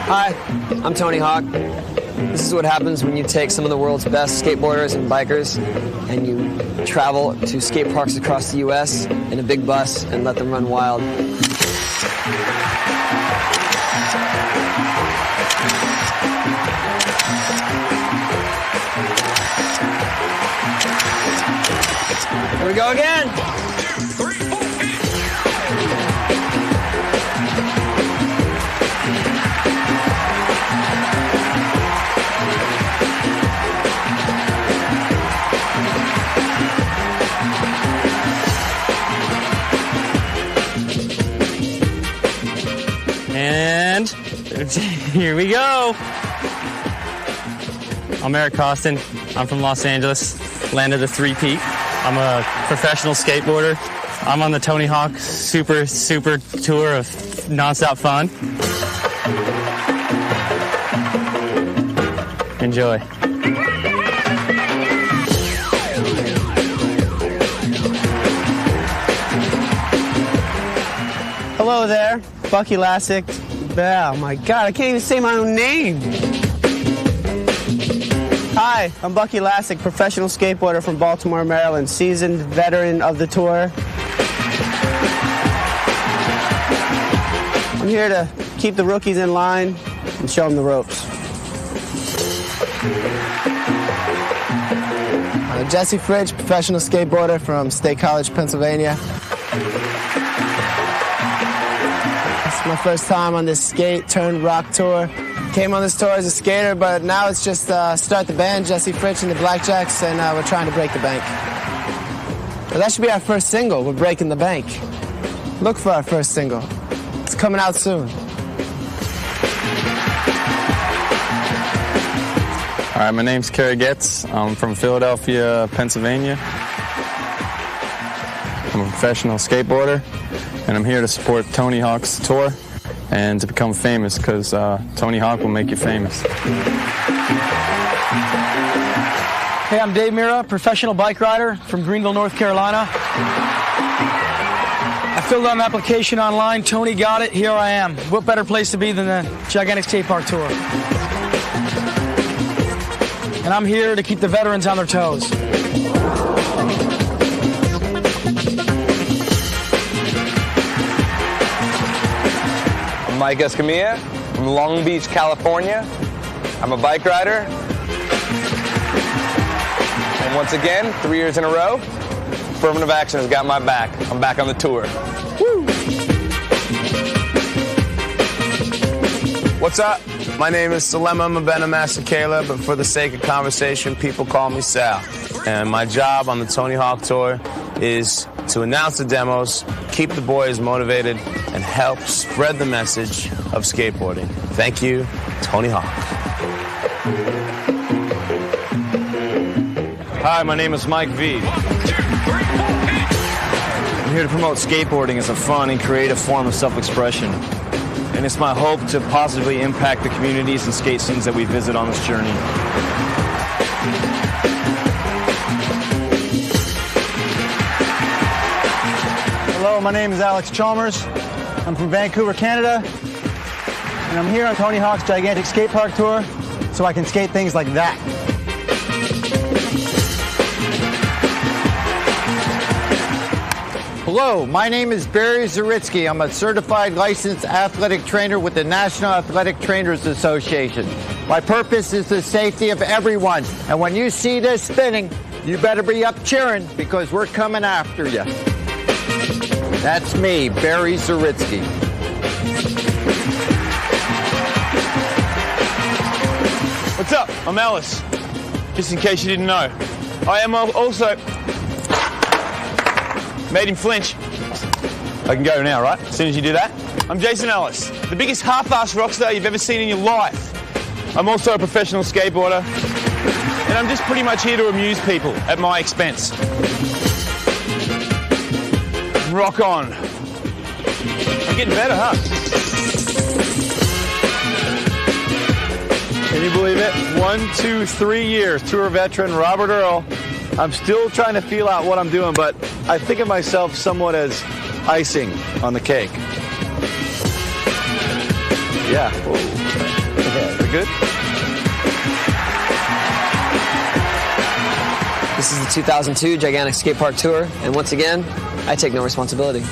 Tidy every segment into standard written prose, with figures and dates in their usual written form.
Hi, I'm Tony Hawk. This is what happens when you take some of the world's best skateboarders and bikers and you travel to skate parks across the U.S. in a big bus and let them run wild. Here we go again. And here we go. I'm Eric Costin. I'm from Los Angeles, land of the three-peat. I'm a professional skateboarder. I'm on the Tony Hawk super tour of nonstop fun. Enjoy. Hello there, Bucky Lassick. Oh my God, I can't even say my own name. Hi, I'm Bucky Lassick, professional skateboarder from Baltimore, Maryland, seasoned veteran of the tour. I'm here to keep the rookies in line and show them the ropes. Jesse Fritsch, professional skateboarder from State College, Pennsylvania. It's my first time on this skate turned rock tour. Came on this tour as a skater, but now it's just start the band, Jesse Fritsch and the Blackjacks, and we're trying to break the bank. Well, that should be our first single, We're Breaking the Bank. Look for our first single. It's coming out soon. All right, my name's Kerry Getz. I'm from Philadelphia, Pennsylvania. I'm a professional skateboarder, and I'm here to support Tony Hawk's tour and to become famous, because Tony Hawk will make you famous. Hey, I'm Dave Mira, professional bike rider from Greenville, North Carolina. I filled out an application online. Tony got it. Here I am. What better place to be than the gigantic Skatepark tour? And I'm here to keep the veterans on their toes. I'm Mike Escamilla from Long Beach, California. I'm a bike rider. And once again, 3 years in a row, affirmative action has got my back. I'm back on the tour. Woo! What's up? My name is Salema Mabena Masakela, but for the sake of conversation, people call me Sal. And my job on the Tony Hawk Tour is to announce the demos, keep the boys motivated, and help spread the message of skateboarding. Thank you, Tony Hawk. Hi, my name is Mike V. I'm here to promote skateboarding as a fun and creative form of self-expression. And it's my hope to positively impact the communities and skate scenes that we visit on this journey. Hello, my name is Alex Chalmers. I'm from Vancouver, Canada. And I'm here on Tony Hawk's gigantic Skatepark tour so I can skate things like that. Hello, my name is Barry Zaritsky. I'm a certified licensed athletic trainer with the National Athletic Trainers Association. My purpose is the safety of everyone. And when you see this spinning, you better be up cheering because we're coming after you. That's me, Barry Zaritsky. What's up? I'm Alice. Just in case you didn't know. I am also made him flinch. I can go now, right? As soon as you do that. I'm Jason Ellis, the biggest half-assed rock star you've ever seen in your life. I'm also a professional skateboarder, and I'm just pretty much here to amuse people at my expense. Rock on. I'm getting better, huh? Can you believe it? 1, 2, 3 years, tour veteran Robert Earl. I'm still trying to feel out what I'm doing, but I think of myself somewhat as icing on the cake. Yeah. Whoa. We're good? This is the 2002 Gigantic Skatepark Tour, and once again, I take no responsibility.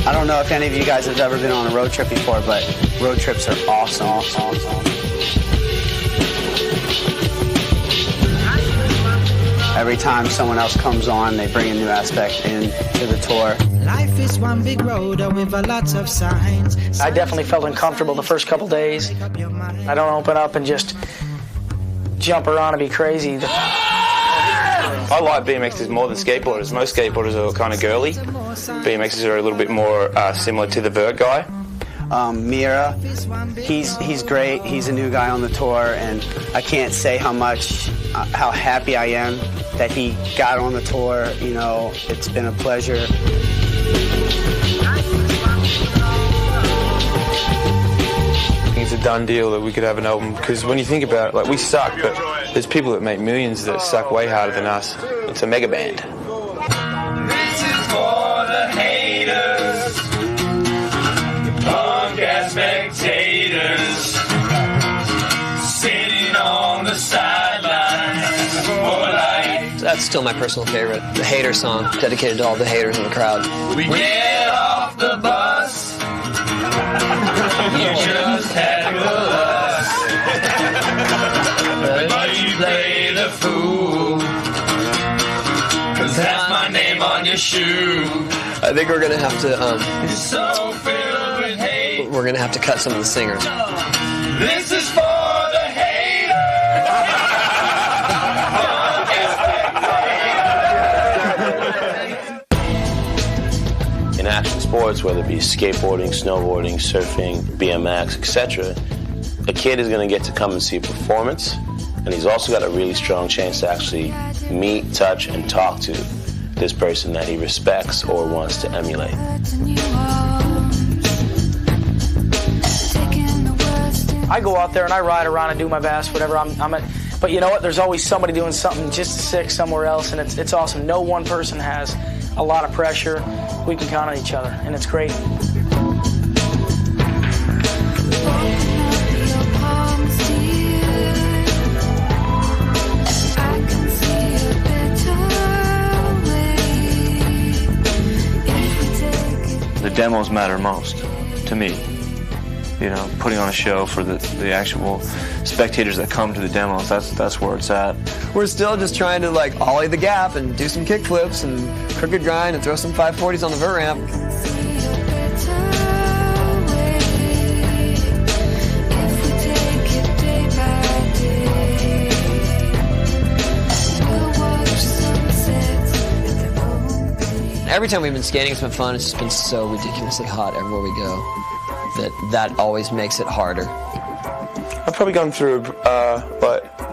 I don't know if any of you guys have ever been on a road trip before, but road trips are awesome. Every time someone else comes on, they bring a new aspect into the tour. Life is one big road with a lot of signs. I definitely felt uncomfortable the first couple days. I don't open up and just jump around and be crazy. I like BMXers more than skateboarders. Most skateboarders are kind of girly. BMXers are a little bit more similar to the vert guy. Mira, he's great. He's a new guy on the tour, and I can't say how happy I am that he got on the tour. You know, it's been a pleasure. It's a done deal that we could have an album, because when you think about it, like, we suck, but there's people that make millions that suck way harder than us. It's a mega band. This is for the haters, the punk-ass spectators, sitting on the sidelines for life. That's still my personal favorite, the Hater song, dedicated to all the haters in the crowd. We get off the bus, you just heckle us, but you play the fool, 'cause that's my name on your shoe. I think we're gonna have to, It's so filled with hate. we're gonna have to cut some of the singers. This is for the In action sports, whether it be skateboarding, snowboarding, surfing, BMX, etc., a kid is going to get to come and see a performance, and he's also got a really strong chance to actually meet, touch, and talk to this person that he respects or wants to emulate. I go out there and I ride around and do my best, whatever but you know what? There's always somebody doing something just as sick somewhere else, and it's awesome. No one person has a lot of pressure. We can count on each other, and it's great. The demos matter most to me. You know, putting on a show for the actual spectators that come to the demos, that's where it's at. We're still just trying to, like, ollie the gap and do some kick flips and crooked grind and throw some 540s on the vert ramp. Every time we've been skating, it's been fun. It's just been so ridiculously hot everywhere we go that always makes it harder. I've probably gone through,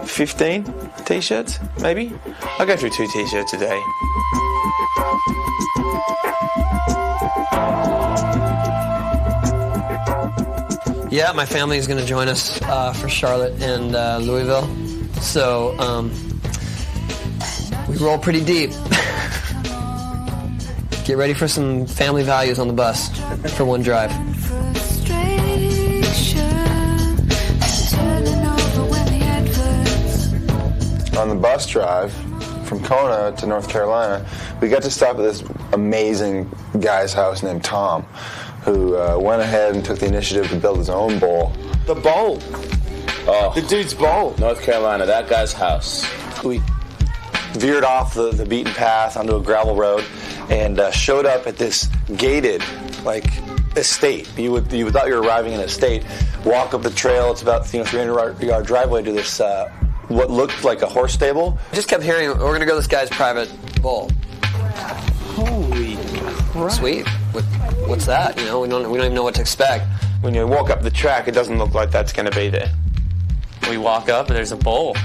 15 T-shirts, maybe? I go through 2 T-shirts a day. Yeah, my family is going to join us for Charlotte and Louisville. So we roll pretty deep. Get ready for some family values on the bus for one drive. On the bus drive from Kona to North Carolina, we got to stop at this amazing guy's house named Tom, who went ahead and took the initiative to build his own bowl. The bowl. Oh. The dude's bowl. North Carolina, that guy's house. We veered off the beaten path onto a gravel road and showed up at this gated, estate. You thought you were arriving in an estate. Walk up the trail. It's about 300-yard driveway to this what looked like a horse stable. I just kept hearing, we're going to go to this guy's private bowl. Holy crap. Sweet. What's that? You know, we don't even know what to expect. When you walk up the track, it doesn't look like that's going to be there. We walk up and there's a bowl.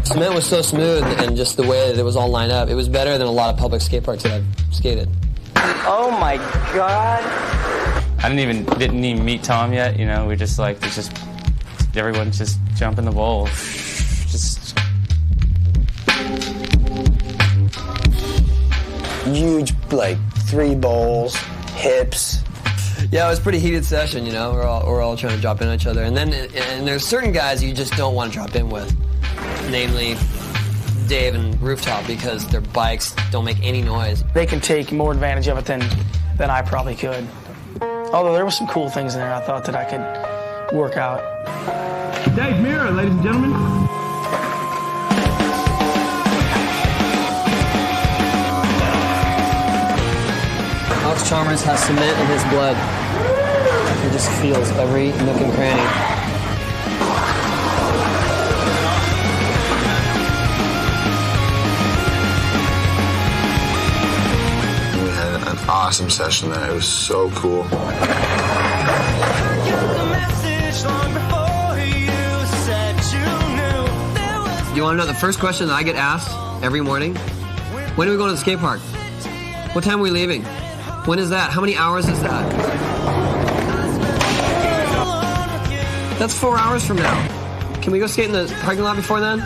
Cement was so smooth, and just the way that it was all lined up, it was better than a lot of public skate parks that I've skated. Oh my God. I didn't even meet Tom yet, you know, we just like, it's just, everyone just jump in the bowl. Just. Huge, like 3 bowls, hips. Yeah, it was a pretty heated session, you know, we're all trying to drop in on each other. And there's certain guys you just don't want to drop in with. Namely, Dave and Rooftop, because their bikes don't make any noise. They can take more advantage of it than I probably could. Although there were some cool things in there I thought that I could work out. Dave Mirra, ladies and gentlemen. Alex Chalmers has cement in his blood. He just feels every nook and cranny. Awesome session there. It was so cool. You want to know the first question that I get asked every morning? When are we going to the skate park? What time are we leaving? When is that? How many hours is that? That's 4 hours from now. Can we go skate in the parking lot before then?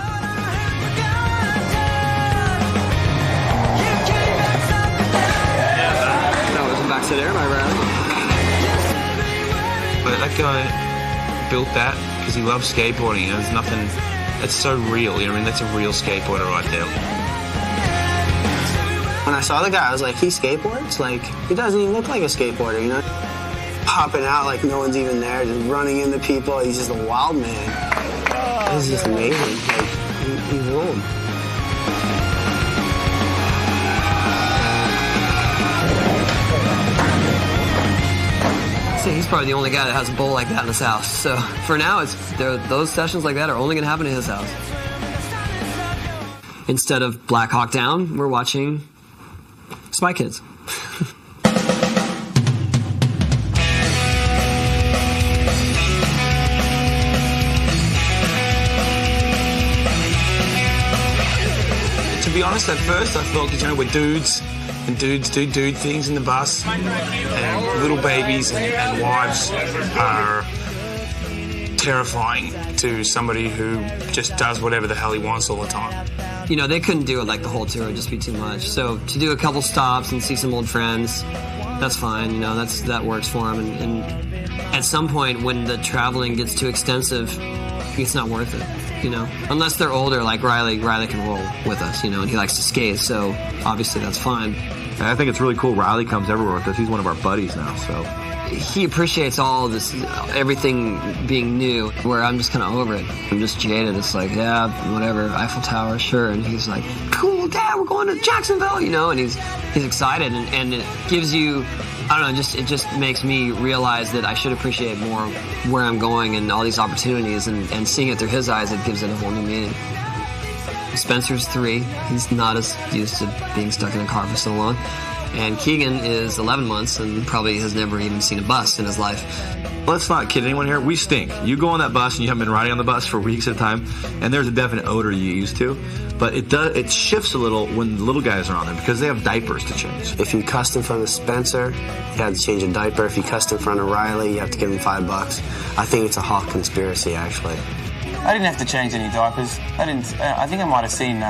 There, my rally. But that guy built that because he loves skateboarding. There's nothing. It's so real. You know what I mean? That's a real skateboarder right there. When I saw the guy, I was like, he skateboards? Like, he doesn't even look like a skateboarder, you know? Popping out like no one's even there, just running into people. He's just a wild man. This is just amazing. Like, he ruled. He's probably the only guy that has a bowl like that in his house. So for now, those sessions like that are only going to happen in his house. Instead of Black Hawk Down, we're watching Spy Kids. To be honest, at first I thought, you know, we're dudes. And dudes do dude things in the bus, and little babies and wives are terrifying to somebody who just does whatever the hell he wants all the time. You know, they couldn't do it like the whole tour, it'd just be too much. So to do a couple stops and see some old friends, that's fine, you know, that works for them. And at some point when the traveling gets too extensive, it's not worth it. You know, unless they're older, like Riley can roll with us, you know, and he likes to skate, so obviously that's fine. And I think it's really cool Riley comes everywhere with us. He's one of our buddies now, so. He appreciates all this, everything being new, where I'm just kind of over it. I'm just jaded. It's like, yeah, whatever, Eiffel Tower, sure. And he's like, cool, Dad, we're going to Jacksonville, you know, and he's excited, and it gives you, I don't know, it just makes me realize that I should appreciate more where I'm going and all these opportunities, and seeing it through his eyes, it gives it a whole new meaning. Spencer's 3. He's not as used to being stuck in a car for so long. And Keegan is 11 months and probably has never even seen a bus in his life. Let's not kid anyone here. We stink. You go on that bus and you haven't been riding on the bus for weeks at a time, and there's a definite odor you get used to. But it shifts a little when the little guys are on there because they have diapers to change. If you cussed in front of Spencer, you had to change a diaper. If you cussed in front of Riley, you have to give him $5. I think it's a Hawk conspiracy, actually. I didn't have to change any diapers. I think I might have seen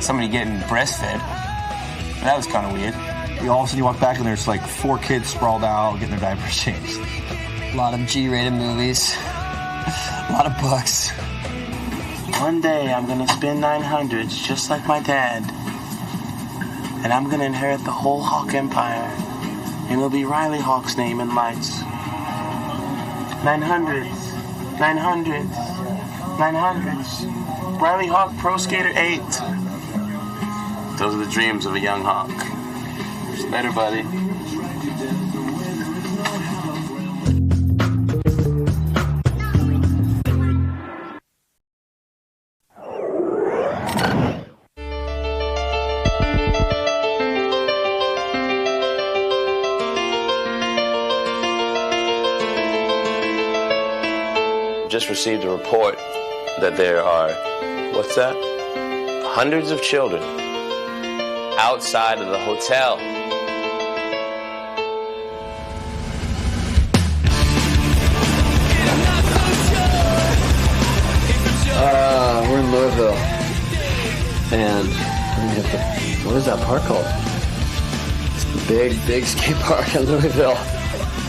somebody getting breastfed. That was kind of weird. All of a sudden you walk back and there's like 4 kids sprawled out getting their diapers changed. A lot of G-rated movies. A lot of books. One day I'm gonna spin 900s just like my dad. And I'm gonna inherit the whole Hawk Empire. And it'll be Riley Hawk's name in lights. 900s. 900s. 900s. Riley Hawk Pro Skater 8. Those are the dreams of a young Hawk. Later, buddy. just received a report that there are, what's that? Hundreds of children outside of the hotel. We're in Louisville, and what is that park called? It's the big skate park in Louisville.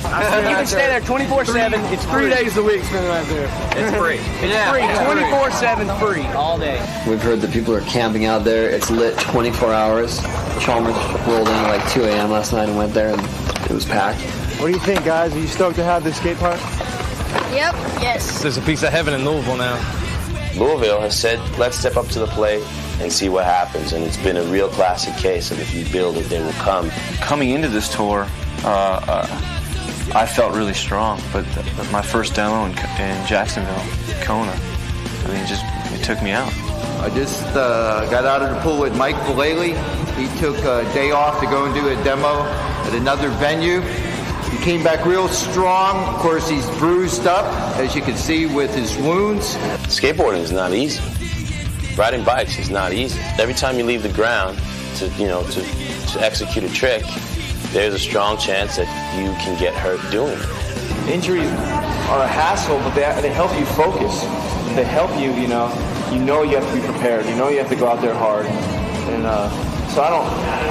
You can stay there 24/7. It's 3 days a week spending right there. It's free. It's free. 24/7 free all day. We've heard that people are camping out there. It's lit 24 hours. Chalmers rolled in at like 2 a.m. last night and went there, and it was packed. What do you think, guys? Are you stoked to have this skate park? Yep, yes. There's a piece of heaven in Louisville now. Louisville has said, let's step up to the plate and see what happens. And it's been a real classic case of if you build it, they will come. Coming into this tour, I felt really strong, but my first demo in Jacksonville, Kona, I mean, it took me out. I just got out of the pool with Mike Vallely. He took a day off to go and do a demo at another venue. He came back real strong. Of course, he's bruised up, as you can see with his wounds. Skateboarding is not easy. Riding bikes is not easy. Every time you leave the ground to execute a trick, there's a strong chance that you can get hurt doing it. Injuries are a hassle, but they help you focus. They help you, you know you have to be prepared. You know you have to go out there hard. And so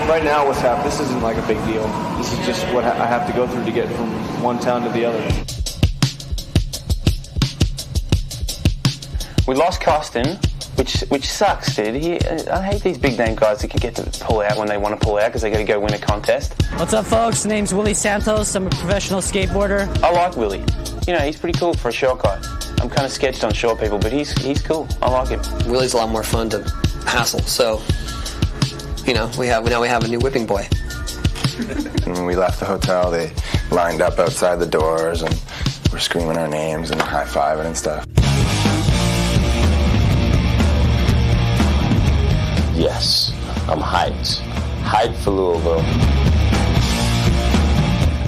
right now what's happened, this isn't like a big deal. This is just what I have to go through to get from one town to the other. We lost Costin, which sucks, dude. I hate these big name guys that can get to pull out when they want to pull out because they got to go win a contest. What's up, folks? Name's Willie Santos. I'm a professional skateboarder. I like Willie. He's pretty cool for a short guy. I'm kind of sketched on short people, but he's cool. I like him. Willie's a lot more fun to hassle, so we have a new whipping boy. When we left the hotel, they lined up outside the doors and were screaming our names and high-fiving and stuff. Yes, I'm hyped. Hyped for Louisville.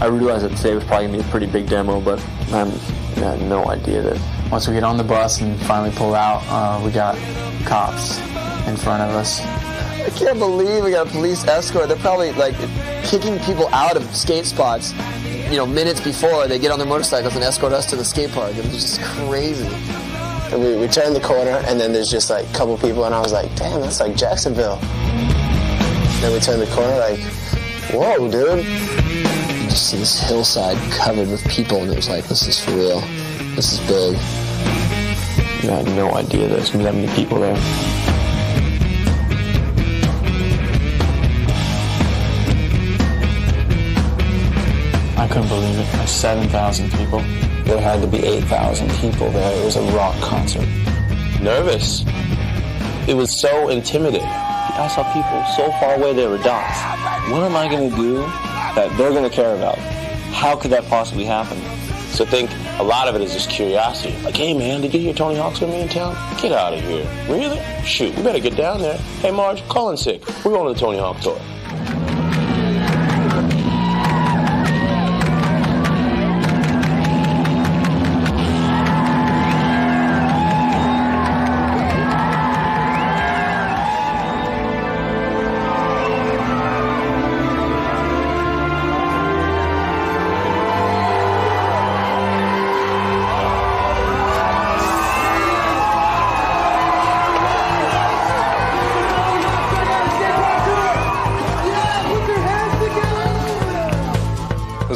I realized that today was probably going to be a pretty big demo, but I had no idea that once we get on the bus and finally pull out, we got cops in front of us. I can't believe we got a police escort. They're probably kicking people out of skate spots, minutes before they get on their motorcycles and escort us to the skate park. It was just crazy. And we turned the corner, and then there's just a couple people, and I was like, damn, that's like Jacksonville. Then we turned the corner, whoa, dude. You just see this hillside covered with people, and it was like, this is for real. This is big. I had no idea there's going to be that many people there. I couldn't believe it. There's 7,000 people. There had to be 8,000 people there. It was a rock concert. Nervous. It was so intimidating. I saw people so far away they were dots. What am I going to do that they're going to care about? How could that possibly happen? So I think a lot of it is just curiosity. Like, hey man, did you hear Tony Hawk's gonna be in town? Get out of here. Really? Shoot, we better get down there. Hey Marge, call in sick. We're going to the Tony Hawk tour.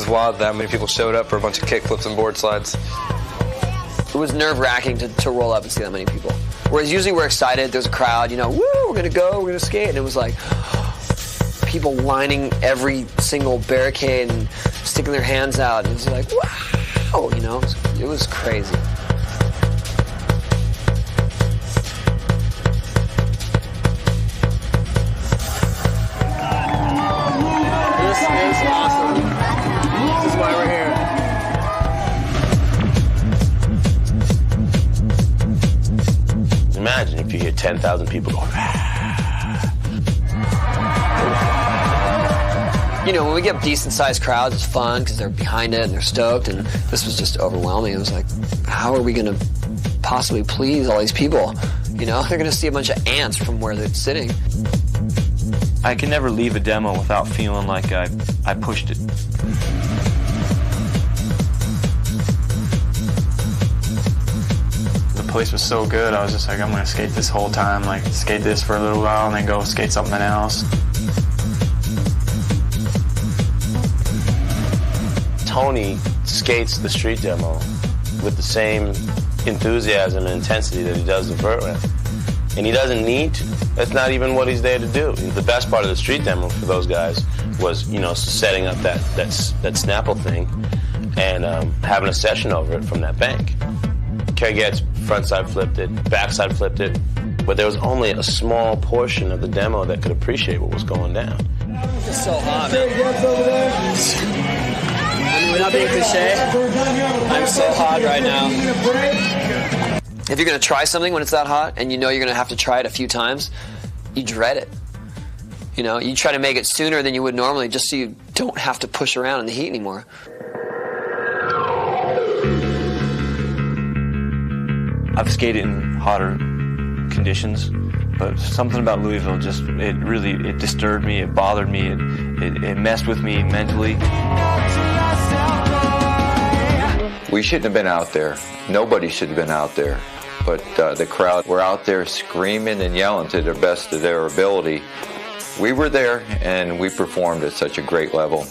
Wild that many people showed up for a bunch of kickflips and board slides. It was nerve-wracking to roll up and see that many people. Whereas usually we're excited, there's a crowd, woo, we're gonna go, we're gonna skate, and it was like people lining every single barricade and sticking their hands out, and it was like, wow, it was crazy. This is awesome. This is why we're here. Imagine if you hear 10,000 people going, when we get decent-sized crowds, it's fun because they're behind it and they're stoked, and this was just overwhelming. It was like, how are we going to possibly please all these people? You know, they're going to see a bunch of ants from where they're sitting. I can never leave a demo without feeling like I pushed it. The place was so good, I was just like, I'm going to skate this whole time, like skate this for a little while and then go skate something else. Tony skates the street demo with the same enthusiasm and intensity that he does the vert with. And he doesn't need to. That's not even what he's there to do. The best part of the street demo for those guys was, you know, setting up that Snapple thing and having a session over it from that bank. Kerry Getz frontside flipped it, backside flipped it, but there was only a small portion of the demo that could appreciate what was going down. It's so hot, man. I mean, without being cliche, I'm so hot right now. If you're going to try something when it's that hot and you know you're going to have to try it a few times, you dread it. You know, you try to make it sooner than you would normally just so you don't have to push around in the heat anymore. I've skated in hotter conditions, but something about Louisville just, it disturbed me, it bothered me, it messed with me mentally. We shouldn't have been out there. Nobody should have been out there. But the crowd were out there screaming and yelling to the best of their ability. We were there, and we performed at such a great level.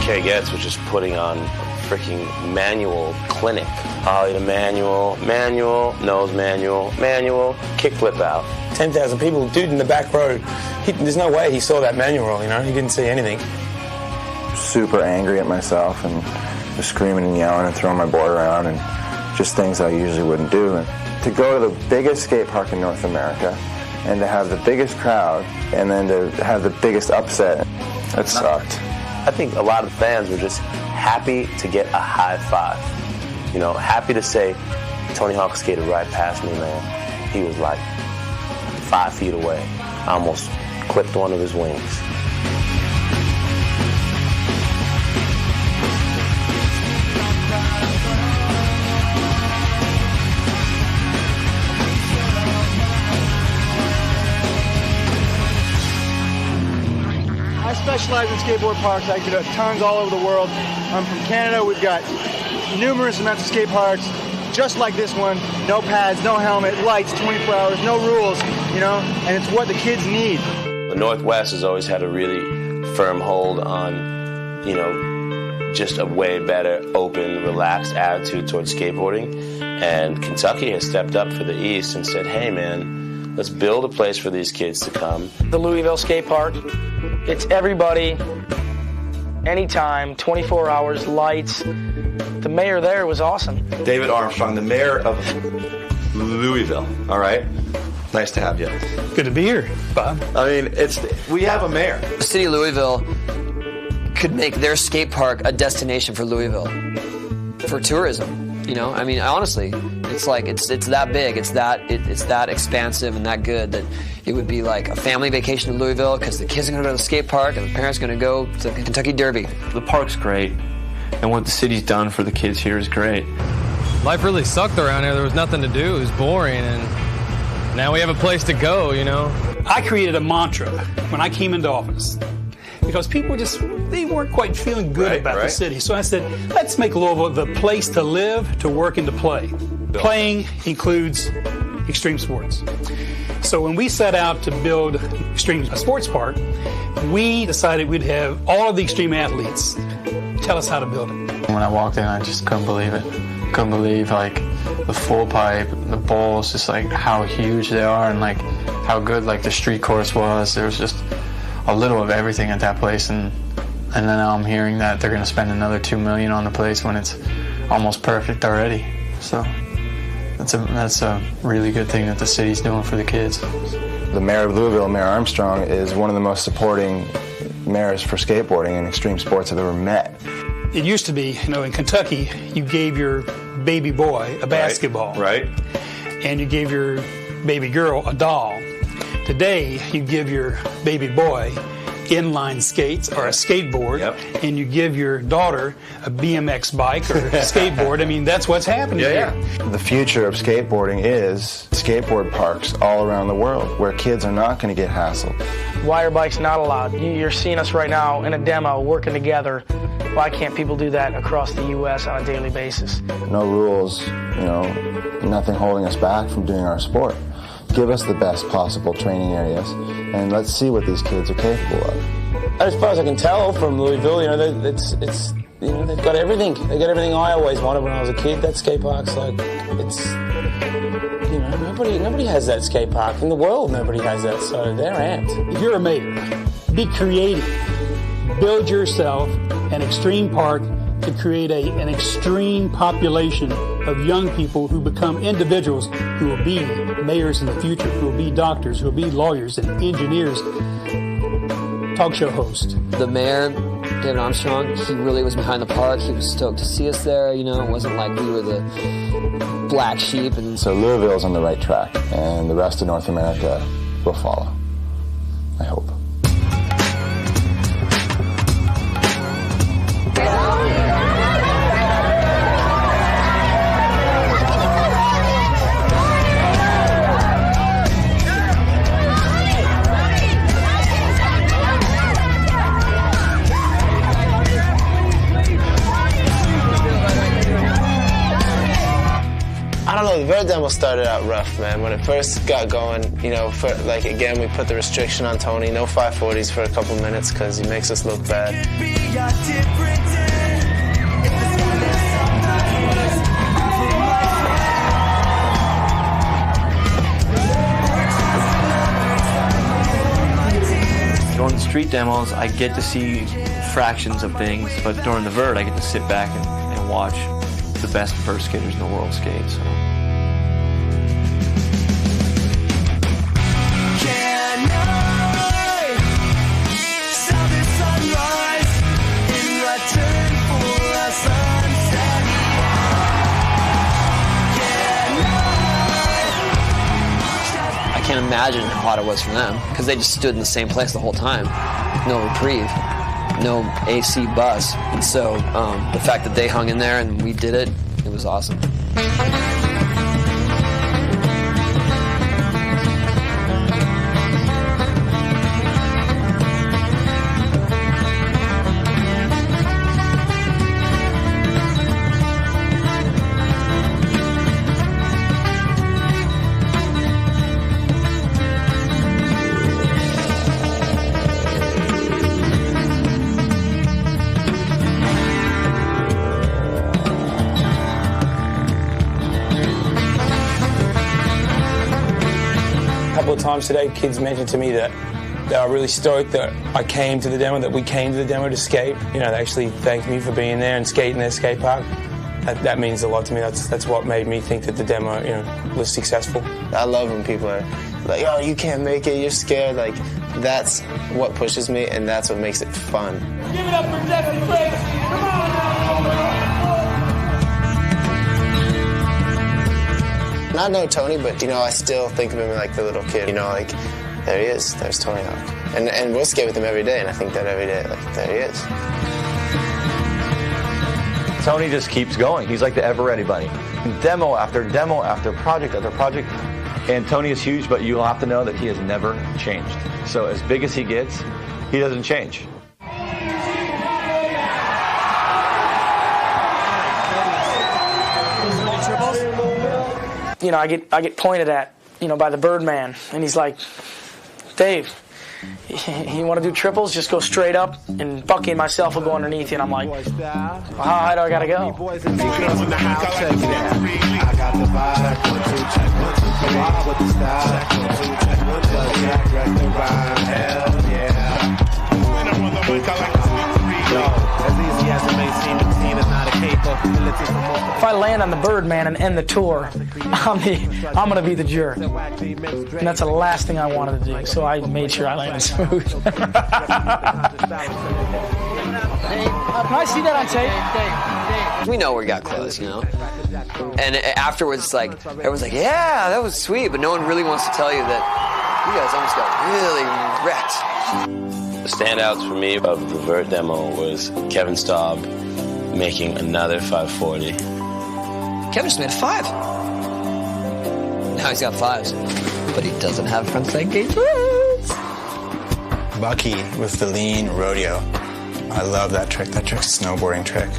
Kerry Getz was just putting on a freaking manual clinic. Ollie to manual, nose manual, kickflip out. 10,000 people, dude in the back row, there's no way he saw that manual roll, you know? He didn't see anything. Super angry at myself and just screaming and yelling and throwing my board around and just things I usually wouldn't do. And to go to the biggest skate park in North America and to have the biggest crowd and then to have the biggest upset, that sucked. I think a lot of fans were just happy to get a high five. You know, happy to say, Tony Hawk skated right past me, man. He was like 5 feet away. I almost clipped one of his wings. I specialize in skateboard parks. I do tons all over the world. I'm from Canada. We've got numerous amounts of skate parks, just like this one. No pads, no helmet, lights, 24 hours, no rules, you know, and it's what the kids need. The Northwest has always had a really firm hold on, you know, just a way better, open, relaxed attitude towards skateboarding. And Kentucky has stepped up for the East and said, hey, man, let's build a place for these kids to come. The Louisville Skate Park, it's everybody, anytime, 24 hours, lights. The mayor there was awesome. David Armstrong, the mayor of Louisville, all right? Nice to have you. Good to be here, Bob. I mean, we have a mayor. The city of Louisville could make their skate park a destination for Louisville, for tourism. You know, I mean, honestly, it's like it's that big, it's that expansive and that good that it would be like a family vacation to Louisville because the kids are going to go to the skate park and the parents are going to go to the Kentucky Derby. The park's great, and what the city's done for the kids here is great. Life really sucked around here. There was nothing to do. It was boring, and now we have a place to go, you know. I created a mantra when I came into office because people they weren't quite feeling good about the city. So I said, let's make Louisville the place to live, to work, and to play. Playing includes extreme sports. So when we set out to build Extreme Sports Park, we decided we'd have all of the extreme athletes tell us how to build it. When I walked in, I just couldn't believe it. Couldn't believe like the full pipe, the bowls, just like how huge they are and like how good like the street course was. There was just a little of everything at that place, and then now I'm hearing that they're going to spend another $2 million on the place when it's almost perfect already. So that's a really good thing that the city's doing for the kids. The mayor of Louisville, Mayor Armstrong, is one of the most supporting mayors for skateboarding and extreme sports I've ever met. It used to be, in Kentucky, you gave your baby boy a basketball. Right. And you gave your baby girl a doll. Today, you give your baby boy inline skates or a skateboard, and you give your daughter a BMX bike or a skateboard. I mean, that's what's happening here. The future of skateboarding is skateboard parks all around the world where kids are not going to get hassled. Wire bikes not allowed. You're seeing us right now in a demo working together. Why can't people do that across the U.S. on a daily basis? No rules, nothing holding us back from doing our sport. Give us the best possible training areas, and let's see what these kids are capable of. As far as I can tell from Louisville, they've got everything. They got everything I always wanted when I was a kid. That skate park's nobody has that skate park in the world. Nobody has that, so they're amped. If you're a mayor, be creative. Build yourself an extreme park to create an extreme population of young people who become individuals who will be mayors in the future, who will be doctors, who will be lawyers and engineers, talk show hosts. The mayor, David Armstrong, he really was behind the park. He was stoked to see us there. It wasn't like we were the black sheep. So Louisville's on the right track, and the rest of North America will follow, I hope. I don't know, the Vert demo started out rough, man. When it first got going, again, we put the restriction on Tony, no 540s for a couple minutes because he makes us look bad. During the street demos, I get to see fractions of things, but during the Vert, I get to sit back and watch the best vert skaters in the world skate. So. I can't imagine how hot it was for them because they just stood in the same place the whole time. No reprieve, no AC bus. And so the fact that they hung in there and we did it, it was awesome. Times today, kids mentioned to me that they are really stoked that I came to the demo, that we came to the demo to skate. They actually thanked me for being there and skating their skate park. That means a lot to me. That's what made me think that the demo, was successful. I love when people are like, "Oh, you can't make it, you're scared." That's what pushes me, and that's what makes it fun. Give it up for Jesse Fritz. Come on! I know Tony, but I still think of him like the little kid. There he is. There's Tony Hawk, and we'll skate with him every day. And I think that every day, there he is. Tony just keeps going. He's like the ever-ready bunny. Demo after demo after project after project, and Tony is huge. But you'll have to know that he has never changed. So as big as he gets, he doesn't change. I get pointed at, by the Birdman, and he's like, "Dave, you want to do triples? Just go straight up, and Bucky and myself will go underneath you." And I'm like, "Well, how high do I gotta go?" If I land on the Birdman and end the tour, I'm gonna be the jerk. And that's the last thing I wanted to do, so I made sure I landed smooth. Can I see that on tape? We know we got close, you know? And afterwards, like, everyone's like, yeah, that was sweet, but no one really wants to tell you that you guys almost got really wrecked. The standouts for me of the Vert demo was Kevin Staub making another 540. Kevin just made a 5. Now he's got 5s, but he doesn't have frontside gate boots. Bucky with the lean rodeo. I love that trick. That trick's a snowboarding trick.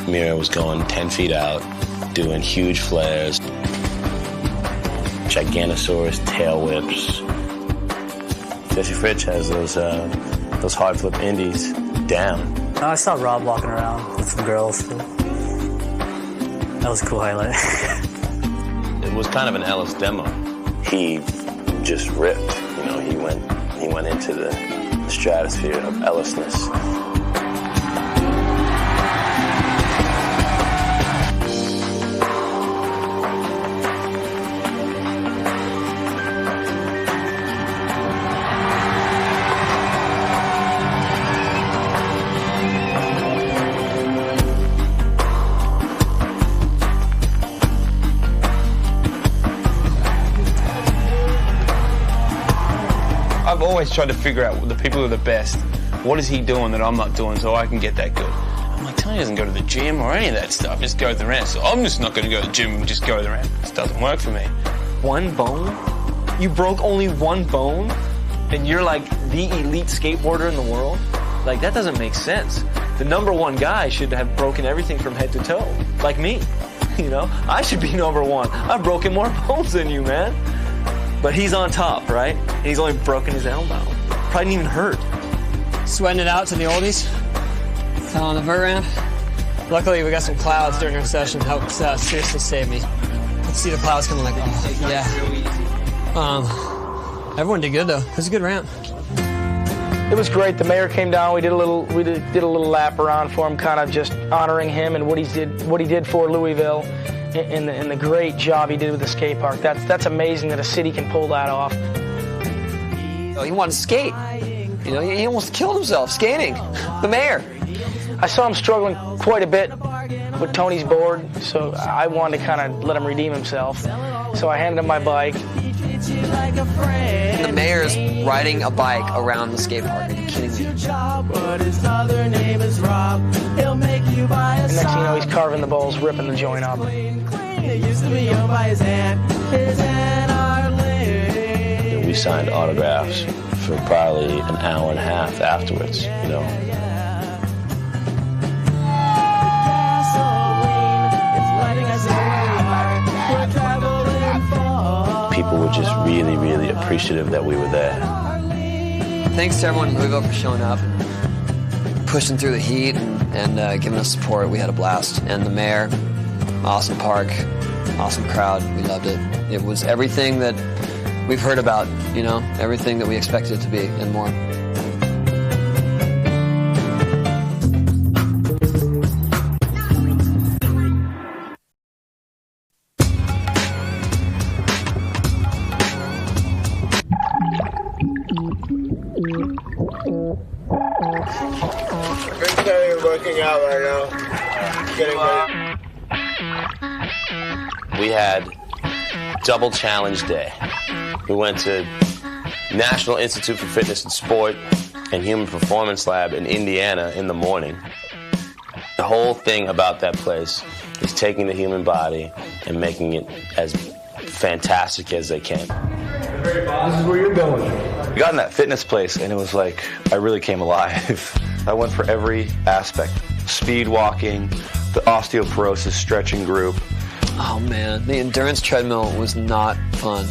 Mira was going 10 feet out, doing huge flares, Giganosaurus tail whips. Jesse Fritsch has those hard flip indies down. I saw Rob walking around with some girls. That was a cool highlight. It was kind of an Ellis demo. He just ripped. You know, he went into the stratosphere of Ellisness. I've always tried to figure out the people who are the best. What is he doing that I'm not doing so I can get that good? I'm like, Tony doesn't go to the gym or any of that stuff, just go to the ramp. So I'm just not going to go to the gym and just go to the ramp. This doesn't work for me. One bone? You broke only one bone? And you're like the elite skateboarder in the world? Like, that doesn't make sense. The #1 guy should have broken everything from head to toe, like me. You know, I should be #1. I've broken more bones than you, man. But he's on top, right? And he's only broken his elbow. Probably didn't even hurt. Sweating it out to the oldies. Fell on the vert ramp. Luckily, we got some clouds during our session. Helped seriously save me. Let's see the clouds coming like, oh, yeah. Everyone did good though. It was a good ramp. It was great. The mayor came down. We did a little lap around for him, kind of just honoring him and what he did for Louisville, and the great job he did with the skate park. That's amazing that a city can pull that off. He wanted to skate. You know, he almost killed himself skating. The mayor. I saw him struggling quite a bit with Tony's board, so I wanted to kind of let him redeem himself. So I handed him my bike. And the mayor's riding a bike around the skate park. Are you kidding me? And next thing you know, he's carving the balls, ripping the joint up. We signed autographs for probably an hour and a half afterwards, you know. People were just really, really appreciative that we were there. Thanks to everyone in Louisville for showing up, pushing through the heat, and giving us support. We had a blast. And the mayor, awesome park, awesome crowd. We loved it. It was everything that we've heard about, you know, everything that we expected it to be and more. Working out right now. Getting ready. We had double challenge day. We went to National Institute for Fitness and Sport and Human Performance Lab in Indiana in the morning. The whole thing about that place is taking the human body and making it as fantastic as they can. This is where you're going. We got in that fitness place and it was like I really came alive. I went for every aspect. Speed walking, the osteoporosis stretching group. Oh man, the endurance treadmill was not fun.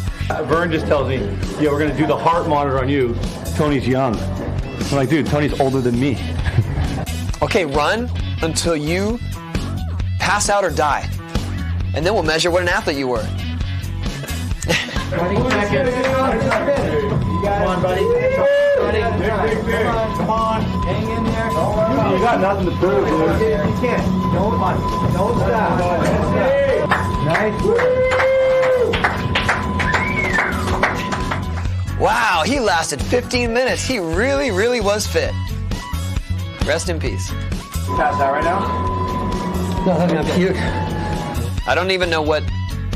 Vern just tells me, yeah, we're going to do the heart monitor on you. Tony's young. I'm like, dude, Tony's older than me. Okay, run until you pass out or die. And then we'll measure what an athlete you were. Come on, buddy. Come on. Hang in there. You got nothing to prove, dude. You can't. Don't stop. Nice. Wow, he lasted 15 minutes. He really, really was fit. Rest in peace. You pass out right now? No, I'm gonna puke. I don't even know what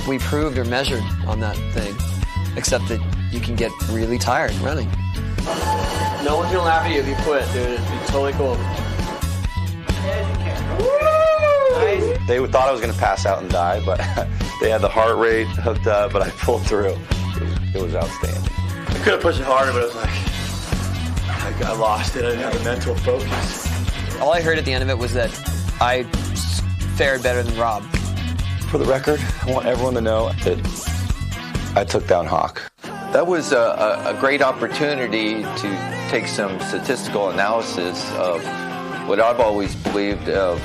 we proved or measured on that thing, except that you can get really tired running. No one's gonna laugh at you if you quit, dude. It's totally cool. They thought I was going to pass out and die, but they had the heart rate hooked up, but I pulled through. It was outstanding. I could have pushed it harder, but it was like, I lost it. I didn't have the mental focus. All I heard at the end of it was that I fared better than Rob. For the record, I want everyone to know that I took down Hawk. That was a great opportunity to take some statistical analysis of what I've always believed of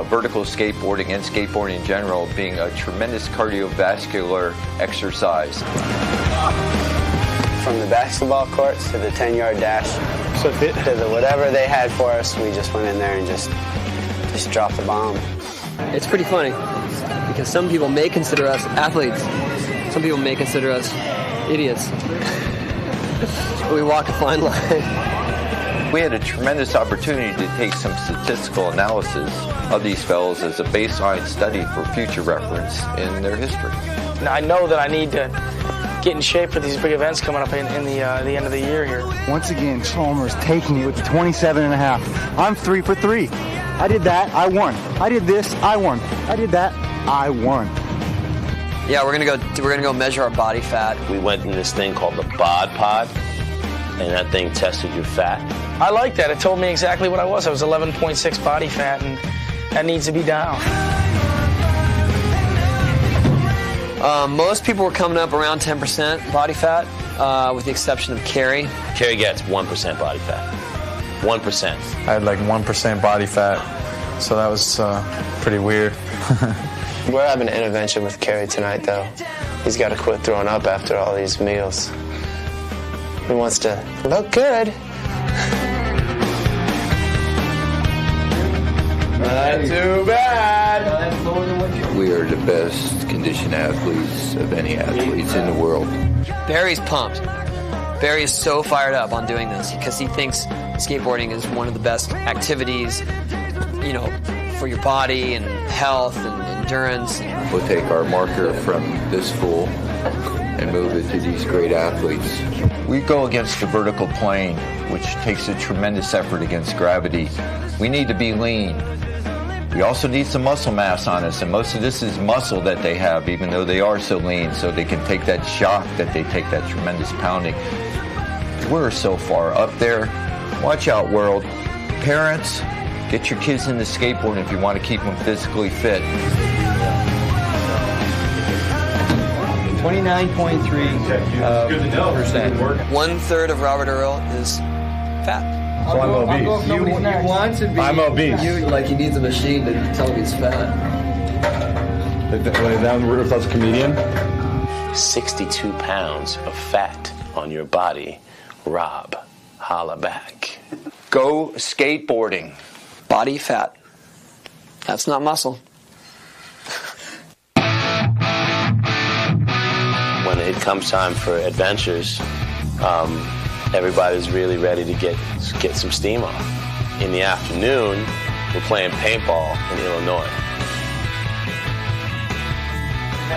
vertical skateboarding and skateboarding in general being a tremendous cardiovascular exercise. From the basketball courts to the 10-yard dash to the whatever they had for us, we just went in there and just dropped the bomb. It's pretty funny because some people may consider us athletes. Some people may consider us idiots. We walk a fine line. We had a tremendous opportunity to take some statistical analysis of these fellows as a baseline study for future reference in their history. I know that I need to get in shape for these big events coming up in the end of the year here. Once again, Chalmers taking it with the 27.5. I'm 3 for 3. I did that, I won. I did this, I won. I did that, I won. Yeah, we're gonna go measure our body fat. We went in this thing called the bod pod, and that thing tested your fat. I like that. It told me exactly what I was. I was 11.6 body fat, and that needs to be down. Most people were coming up around 10% body fat, with the exception of Carrie. Carrie gets 1% body fat. 1%. I had like 1% body fat, so that was pretty weird. We're having an intervention with Kerry tonight, though. He's got to quit throwing up after all these meals. He wants to look good. Not too bad. We are the best conditioned athletes of any athletes in the world. Barry's pumped. Barry is so fired up on doing this because he thinks skateboarding is one of the best activities, you know, for your body and health and endurance. We'll take our marker from this fool and move it to these great athletes. We go against the vertical plane, which takes a tremendous effort against gravity. We need to be lean. We also need some muscle mass on us, and most of this is muscle that they have, even though they are so lean, so they can take that shock that they take, that tremendous pounding. We're so far up there. Watch out, world. Parents, get your kids into skateboarding if you want to keep them physically fit. 29.3%. 1/3 of Robert Earl is fat. So I'm obese. You want to be. I'm obese. He needs a machine to tell him he's fat. That's a comedian? 62 pounds of fat on your body. Rob, holla back. Go skateboarding. Body fat. That's not muscle. When it comes time for adventures, everybody's really ready to get some steam off. In the afternoon, we're playing paintball in Illinois.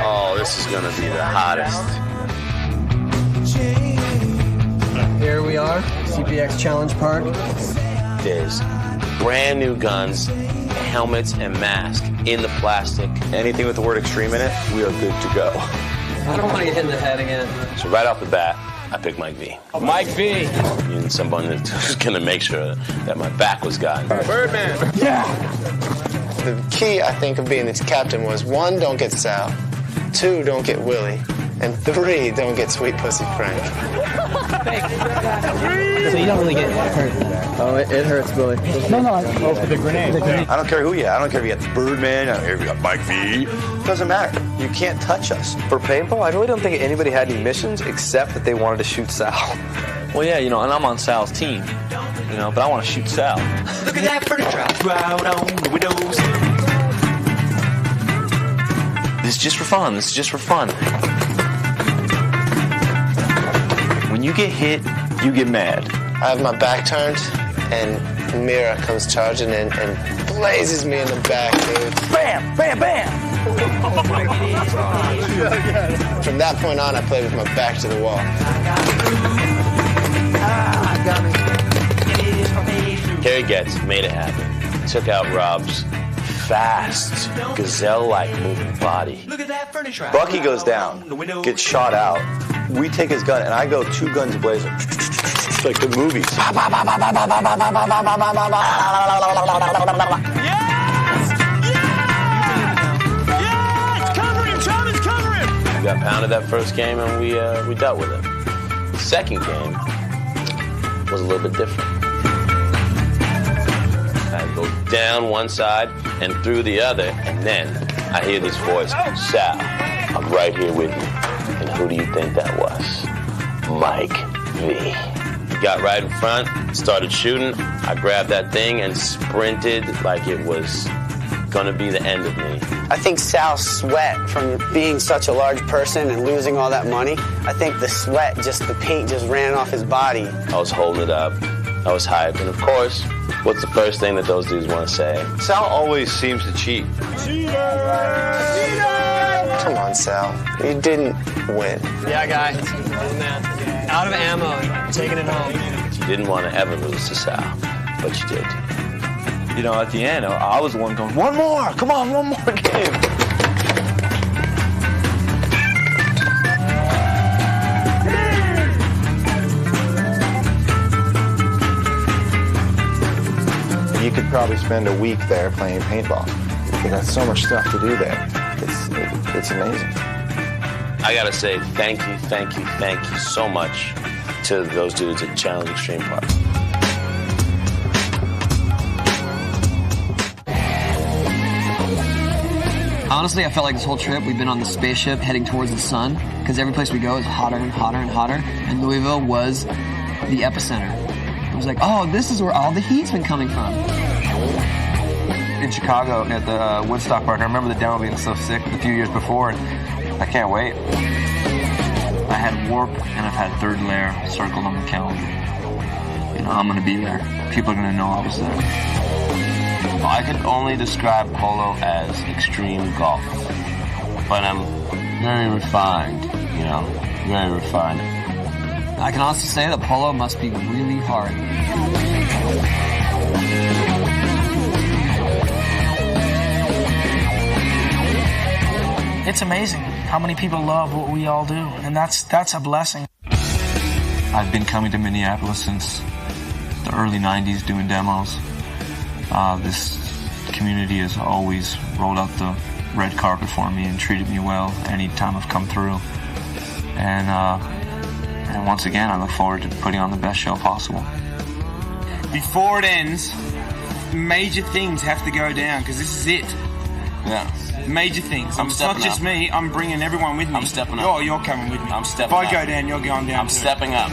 Oh, this is gonna be the hottest. Here we are, CPX Challenge Park. There's brand new guns, helmets, and masks in the plastic. Anything with the word extreme in it, we are good to go. I don't want to get hit in the head again. So right off the bat, I picked Mike V. Mike V. And someone that was going to make sure that my back was gotten. Birdman. Yeah. The key, I think, of being the captain was 1, don't get Sal. 2, don't get Willie. And 3, don't get Sweet Pussy Frank. So you don't really get hurt. Oh, it hurts, Billy. No, the grenade. I don't care who you are. I don't care if you got Birdman. I don't care if you got Mike V. It doesn't matter. You can't touch us. For paintball, I really don't think anybody had any missions except that they wanted to shoot Sal. Well, yeah, you know, and I'm on Sal's team, you know, but I want to shoot Sal. Look at that furniture right on the windows. This is just for fun. This is just for fun. When you get hit, you get mad. I have my back turned, and Mira comes charging in and blazes me in the back, dude. Bam, bam, bam. From that point on, I played with my back to the wall. Kerry Getz made it happen. Took out Rob's fast, gazelle-like moving body. Bucky goes down, gets shot out. We take his gun, and I go 2 guns blazing. It's like the movies. We got pounded that first game, and we dealt with it. The second game was a little bit different. I go down one side and through the other, and then I hear this voice, Sal, I'm right here with you. And who do you think that was? Mike V. He got right in front, started shooting. I grabbed that thing and sprinted like it was gonna be the end of me. I think Sal's sweat from being such a large person and losing all that money, I think the sweat, the paint just ran off his body. I was holding it up. I was hyped. And of course, what's the first thing that those dudes want to say? Sal always seems to cheat. Come on, Sal. You didn't win. Yeah, guy. Out of ammo, taking it home. You didn't want to ever lose to Sal, but you did. You know, at the end, I was the one going, one more, come on, one more game. You could probably spend a week there playing paintball. You got so much stuff to do there. It's amazing. I gotta say thank you so much to those dudes at Challenge Extreme Park. Honestly, I felt like this whole trip we've been on the spaceship heading towards the sun, because every place we go is hotter and hotter and hotter, and Louisville was the epicenter. It was like, oh, this is where all the heat's been coming from. In Chicago at the Woodstock Park, I remember the demo being so sick a few years before, and I can't wait. I had Warp and I've had Third Layer circled on the calendar. You know, I'm gonna be there. People are gonna know I was there. I could only describe polo as extreme golf, but I'm very refined, you know, very refined. I can honestly say that polo must be really hard. It's amazing how many people love what we all do, and that's a blessing. I've been coming to Minneapolis since the early 90s doing demos. This community has always rolled out the red carpet for me and treated me well anytime I've come through. And once again, I look forward to putting on the best show possible. Before it ends, major things have to go down, because this is it. Yeah. Major things. I'm It's stepping not just up. me, I'm bringing everyone with me. I'm stepping up. Oh, you're coming with me. I'm stepping up. If I up. go down, you're going down I'm too. stepping up.